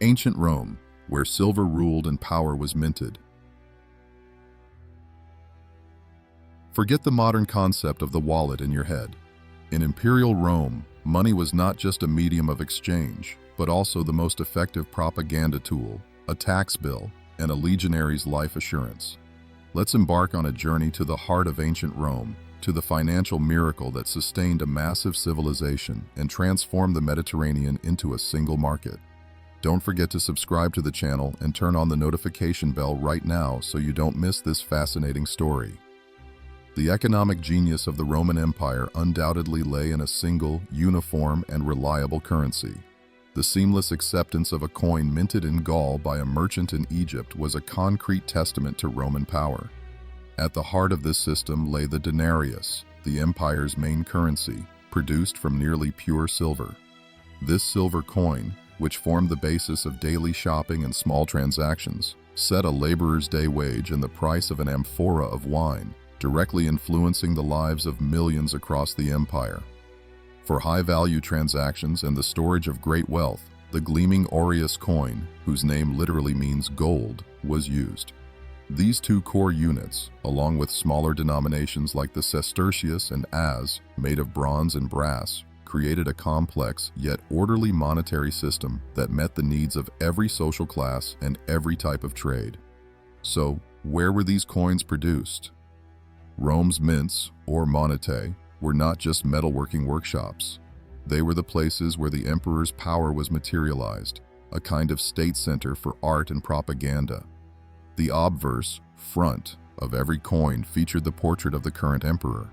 Ancient Rome, where silver ruled and power was minted. Forget the modern concept of the wallet in your head. In imperial Rome, money was not just a medium of exchange, but also the most effective propaganda tool, a tax bill, and a legionary's life assurance. Let's embark on a journey to the heart of ancient Rome, to the financial miracle that sustained a massive civilization and transformed the Mediterranean into a single market. Don't forget to subscribe to the channel and turn on the notification bell right now so you don't miss this fascinating story. The economic genius of the Roman Empire undoubtedly lay in a single, uniform, and reliable currency. The seamless acceptance of a coin minted in Gaul by a merchant in Egypt was a concrete testament to Roman power. At the heart of this system lay the denarius, the empire's main currency, produced from nearly pure silver. This silver coin, which formed the basis of daily shopping and small transactions, set a laborer's day wage and the price of an amphora of wine, directly influencing the lives of millions across the empire. For high-value transactions and the storage of great wealth, the gleaming Aureus coin, whose name literally means gold, was used. These two core units, along with smaller denominations like the sestertius and as, made of bronze and brass, created a complex yet orderly monetary system that met the needs of every social class and every type of trade. So, where were these coins produced? Rome's mints, or monetae, were not just metalworking workshops. They were the places where the emperor's power was materialized, a kind of state center for art and propaganda. The obverse, front, of every coin featured the portrait of the current emperor.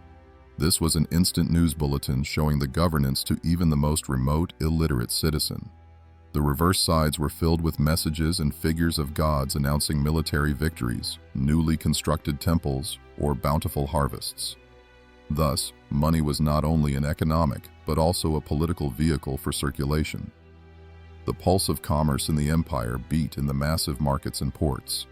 This was an instant news bulletin showing the governance to even the most remote, illiterate citizen. The reverse sides were filled with messages and figures of gods announcing military victories, newly constructed temples, or bountiful harvests. Thus, money was not only an economic, but also a political vehicle for circulation. The pulse of commerce in the empire beat in the massive markets and ports.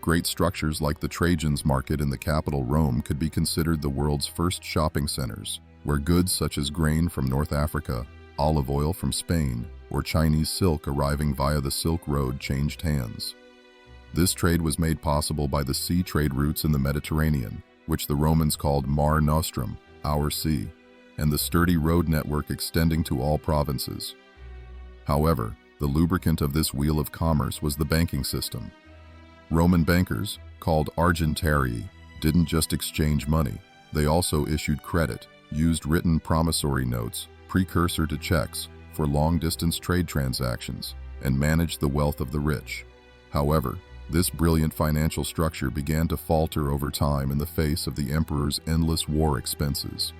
Great structures like the Trajan's Market in the capital Rome could be considered the world's first shopping centers, where goods such as grain from North Africa, olive oil from Spain, or Chinese silk arriving via the Silk Road changed hands. This trade was made possible by the sea trade routes in the Mediterranean, which the Romans called Mare Nostrum, our sea, and the sturdy road network extending to all provinces. However, the lubricant of this wheel of commerce was the banking system. Roman bankers, called argentarii, didn't just exchange money, they also issued credit, used written promissory notes, precursor to checks, for long-distance trade transactions, and managed the wealth of the rich. However, this brilliant financial structure began to falter over time in the face of the emperor's endless war expenses.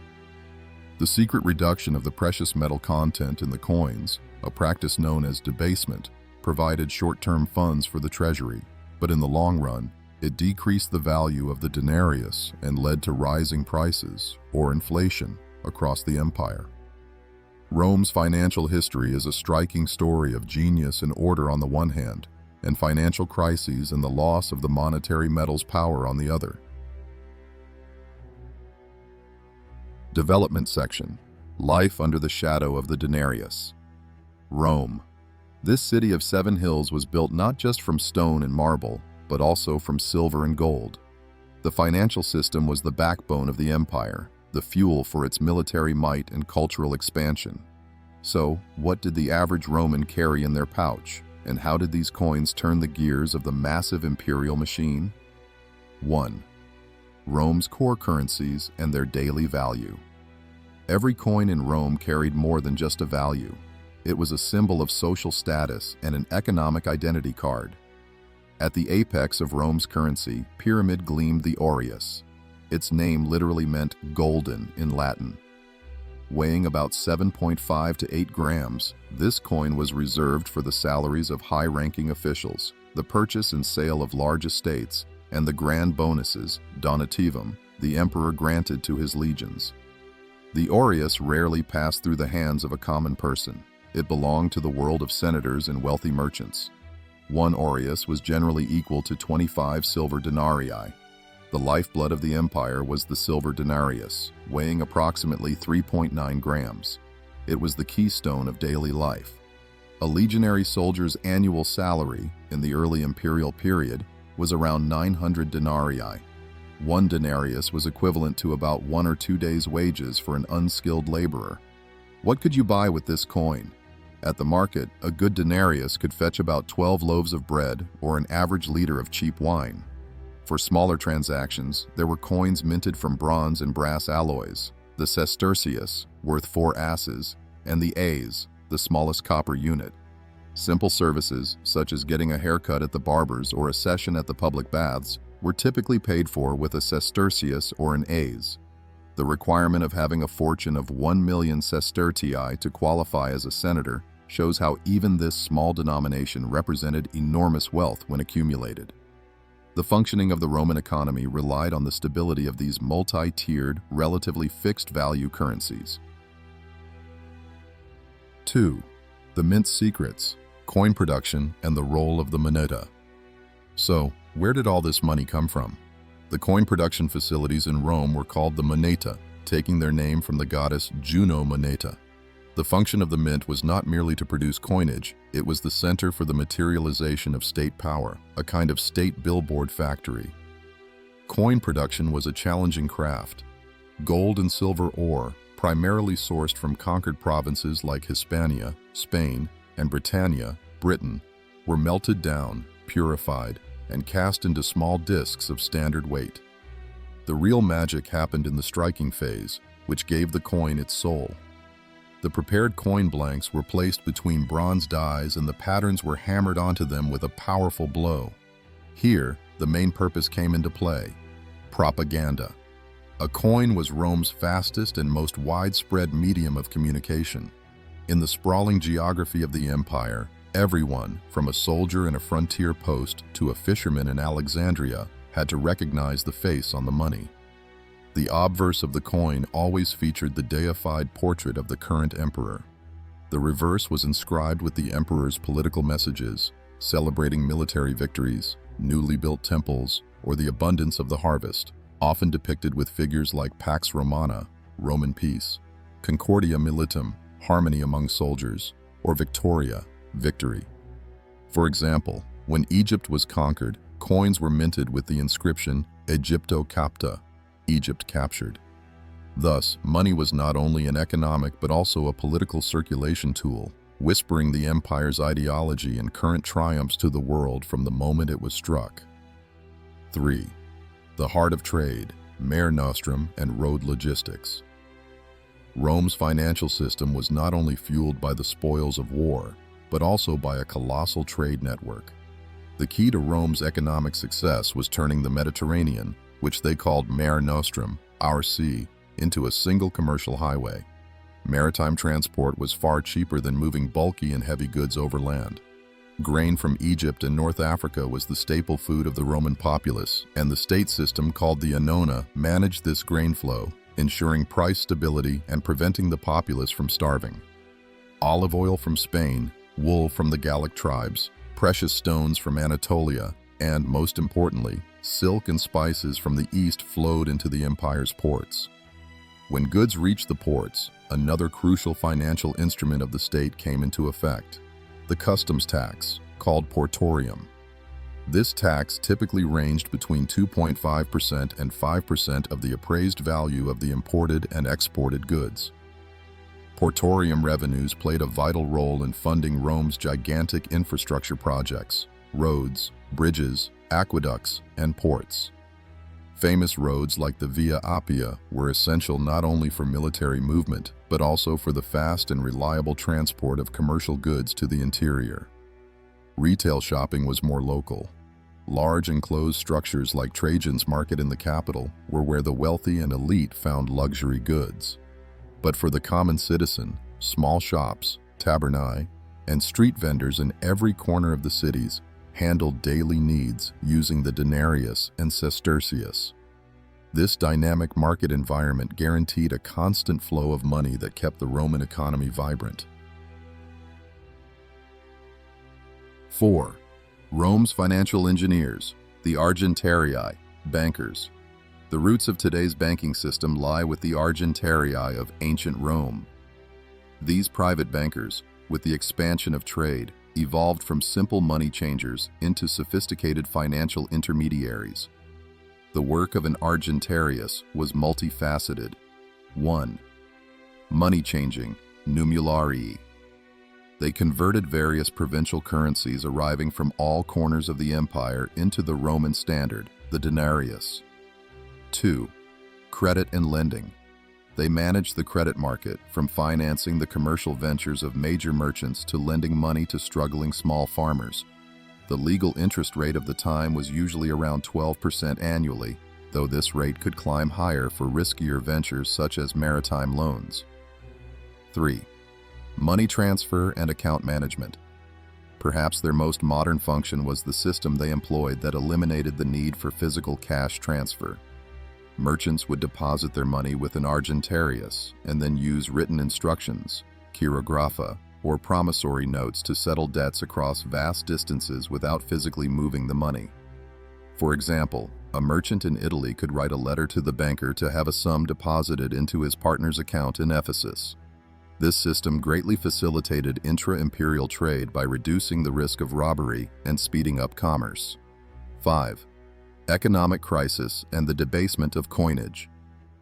The secret reduction of the precious metal content in the coins, a practice known as debasement, provided short-term funds for the treasury, but in the long run, it decreased the value of the denarius and led to rising prices, or inflation, across the empire. Rome's financial history is a striking story of genius and order on the one hand, and financial crises and the loss of the monetary metal's power on the other. Development section. Life under the shadow of the denarius. Rome. This city of 7 hills was built not just from stone and marble, but also from silver and gold. The financial system was the backbone of the empire, the fuel for its military might and cultural expansion. So, what did the average Roman carry in their pouch, and how did these coins turn the gears of the massive imperial machine? 1. Rome's core currencies and their daily value. Every coin in Rome carried more than just a value. It was a symbol of social status and an economic identity card. At the apex of Rome's currency, pyramid gleamed the Aureus. Its name literally meant golden in Latin. Weighing about 7.5 to 8 grams, this coin was reserved for the salaries of high-ranking officials, the purchase and sale of large estates, and the grand bonuses, donativum, the emperor granted to his legions. The Aureus rarely passed through the hands of a common person. It belonged to the world of senators and wealthy merchants. 1 Aureus was generally equal to 25 silver denarii. The lifeblood of the empire was the silver denarius, weighing approximately 3.9 grams. It was the keystone of daily life. A legionary soldier's annual salary in the early imperial period was around 900 denarii. One denarius was equivalent to about 1 or 2 days' wages for an unskilled laborer. What could you buy with this coin? At the market, a good denarius could fetch about 12 loaves of bread or an average liter of cheap wine. For smaller transactions, there were coins minted from bronze and brass alloys, the sestertius, worth 4 asses, and the as, the smallest copper unit. Simple services, such as getting a haircut at the barber's or a session at the public baths, were typically paid for with a sestertius or an as. The requirement of having a fortune of 1 million sestertii to qualify as a senator shows how even this small denomination represented enormous wealth when accumulated. The functioning of the Roman economy relied on the stability of these multi-tiered, relatively fixed-value currencies. 2. The mint's secrets, coin production, and the role of the moneta. So, where did all this money come from? The coin production facilities in Rome were called the moneta, taking their name from the goddess Juno Moneta. The function of the mint was not merely to produce coinage, it was the center for the materialization of state power, a kind of state billboard factory. Coin production was a challenging craft. Gold and silver ore, primarily sourced from conquered provinces like Hispania, Spain, and Britannia, Britain, were melted down, purified, and cast into small discs of standard weight. The real magic happened in the striking phase, which gave the coin its soul. The prepared coin blanks were placed between bronze dies and the patterns were hammered onto them with a powerful blow. Here, the main purpose came into play: propaganda. A coin was Rome's fastest and most widespread medium of communication. In the sprawling geography of the empire, everyone, from a soldier in a frontier post to a fisherman in Alexandria, had to recognize the face on the money. The obverse of the coin always featured the deified portrait of the current emperor. The reverse was inscribed with the emperor's political messages, celebrating military victories, newly built temples, or the abundance of the harvest, often depicted with figures like Pax Romana, Roman peace, Concordia Militum, harmony among soldiers, or Victoria, victory. For example, when Egypt was conquered, coins were minted with the inscription Egypto capta, Egypt captured. Thus, money was not only an economic but also a political circulation tool, whispering the empire's ideology and current triumphs to the world from the moment it was struck. 3. The heart of trade, mare nostrum and road logistics. Rome's financial system was not only fueled by the spoils of war, but also by a colossal trade network. The key to Rome's economic success was turning the Mediterranean, which they called Mare Nostrum, our sea, into a single commercial highway. Maritime transport was far cheaper than moving bulky and heavy goods overland. Grain from Egypt and North Africa was the staple food of the Roman populace, and the state system called the Annona managed this grain flow, ensuring price stability and preventing the populace from starving. Olive oil from Spain, wool from the Gallic tribes, precious stones from Anatolia, and, most importantly, silk and spices from the east flowed into the empire's ports. When goods reached the ports, another crucial financial instrument of the state came into effect: the customs tax, called portorium. This tax typically ranged between 2.5% and 5% of the appraised value of the imported and exported goods. Portorium revenues played a vital role in funding Rome's gigantic infrastructure projects: roads, bridges, aqueducts, and ports. Famous roads like the Via Appia were essential not only for military movement, but also for the fast and reliable transport of commercial goods to the interior. Retail shopping was more local. Large enclosed structures like Trajan's Market in the capital were where the wealthy and elite found luxury goods. But for the common citizen, small shops, tabernae, and street vendors in every corner of the cities handled daily needs using the denarius and sestertius. This dynamic market environment guaranteed a constant flow of money that kept the Roman economy vibrant. 4. Rome's financial engineers, the argentarii, bankers. The roots of today's banking system lie with the argentarii of ancient Rome. These private bankers, with the expansion of trade, evolved from simple money changers into sophisticated financial intermediaries. The work of an Argentarius was multifaceted. 1. Money changing, numularii. They converted various provincial currencies arriving from all corners of the empire into the Roman standard, the denarius. 2. Credit and lending. They managed the credit market, from financing the commercial ventures of major merchants to lending money to struggling small farmers. The legal interest rate of the time was usually around 12% annually, though this rate could climb higher for riskier ventures such as maritime loans. 3. Money transfer and account management. Perhaps their most modern function was the system they employed that eliminated the need for physical cash transfer. Merchants would deposit their money with an Argentarius and then use written instructions, chirographa, or promissory notes to settle debts across vast distances without physically moving the money. For example, a merchant in Italy could write a letter to the banker to have a sum deposited into his partner's account in Ephesus. This system greatly facilitated intra-imperial trade by reducing the risk of robbery and speeding up commerce. 5. Economic crisis and the debasement of coinage.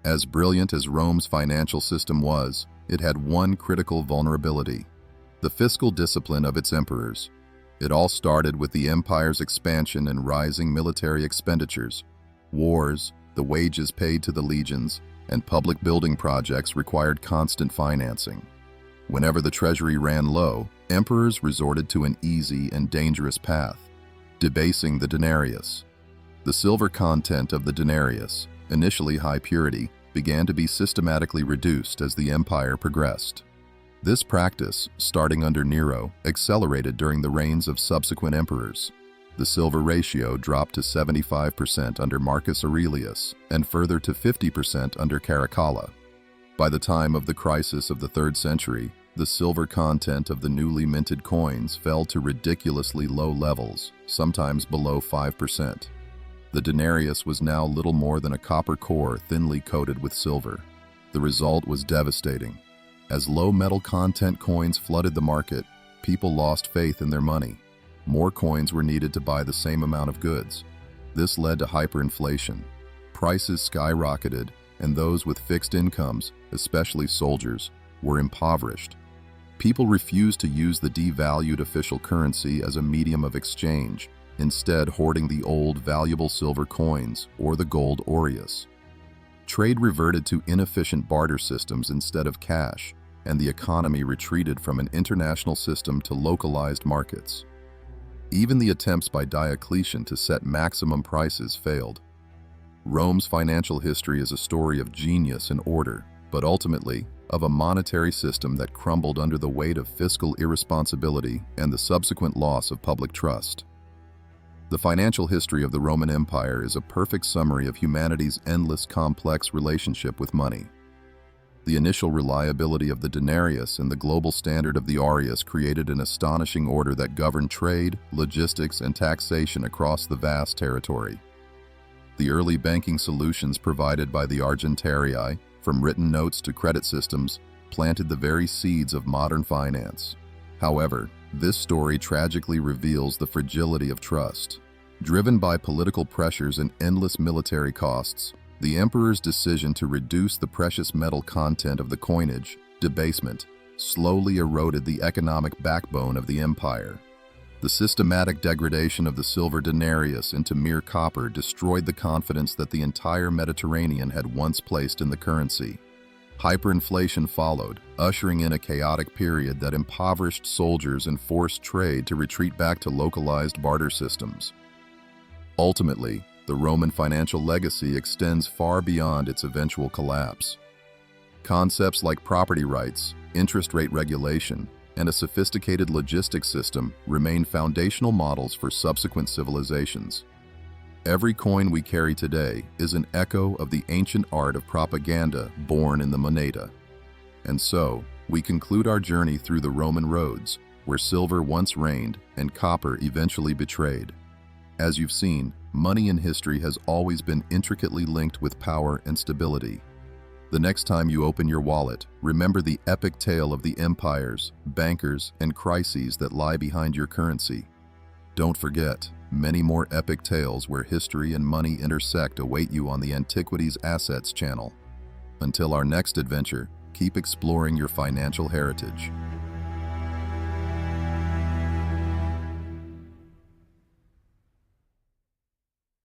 As brilliant as Rome's financial system was, it had one critical vulnerability: the fiscal discipline of its emperors. It all started with the empire's expansion and rising military expenditures. Wars, the wages paid to the legions, and public building projects required constant financing. Whenever the treasury ran low, emperors resorted to an easy and dangerous path: debasing the denarius. The silver content of the denarius, initially high purity, began to be systematically reduced as the empire progressed. This practice, starting under Nero, accelerated during the reigns of subsequent emperors. The silver ratio dropped to 75% under Marcus Aurelius and further to 50% under Caracalla. By the time of the crisis of the 3rd century, the silver content of the newly minted coins fell to ridiculously low levels, sometimes below 5%. The denarius was now little more than a copper core thinly coated with silver. The result was devastating. As low metal content coins flooded the market, people lost faith in their money. More coins were needed to buy the same amount of goods. This led to hyperinflation. Prices skyrocketed, and those with fixed incomes, especially soldiers, were impoverished. People refused to use the devalued official currency as a medium of exchange, instead hoarding the old valuable silver coins or the gold Aureus. Trade reverted to inefficient barter systems instead of cash, and the economy retreated from an international system to localized markets. Even the attempts by Diocletian to set maximum prices failed. Rome's financial history is a story of genius and order, but ultimately of a monetary system that crumbled under the weight of fiscal irresponsibility and the subsequent loss of public trust. The financial history of the Roman Empire is a perfect summary of humanity's endless complex relationship with money. The initial reliability of the denarius and the global standard of the Aureus created an astonishing order that governed trade, logistics, and taxation across the vast territory. The early banking solutions provided by the Argentarii, from written notes to credit systems, planted the very seeds of modern finance. However, this story tragically reveals the fragility of trust. Driven by political pressures and endless military costs, the emperor's decision to reduce the precious metal content of the coinage, debasement, slowly eroded the economic backbone of the empire. The systematic degradation of the silver denarius into mere copper destroyed the confidence that the entire Mediterranean had once placed in the currency. Hyperinflation followed, ushering in a chaotic period that impoverished soldiers and forced trade to retreat back to localized barter systems. Ultimately, the Roman financial legacy extends far beyond its eventual collapse. Concepts like property rights, interest rate regulation, and a sophisticated logistics system remain foundational models for subsequent civilizations. Every coin we carry today is an echo of the ancient art of propaganda born in the moneta. And so, we conclude our journey through the Roman roads, where silver once reigned and copper eventually betrayed. As you've seen, money in history has always been intricately linked with power and stability. The next time you open your wallet, remember the epic tale of the empires, bankers, and crises that lie behind your currency. Don't forget, many more epic tales where history and money intersect await you on the Antiquities Assets channel. Until our next adventure, keep exploring your financial heritage.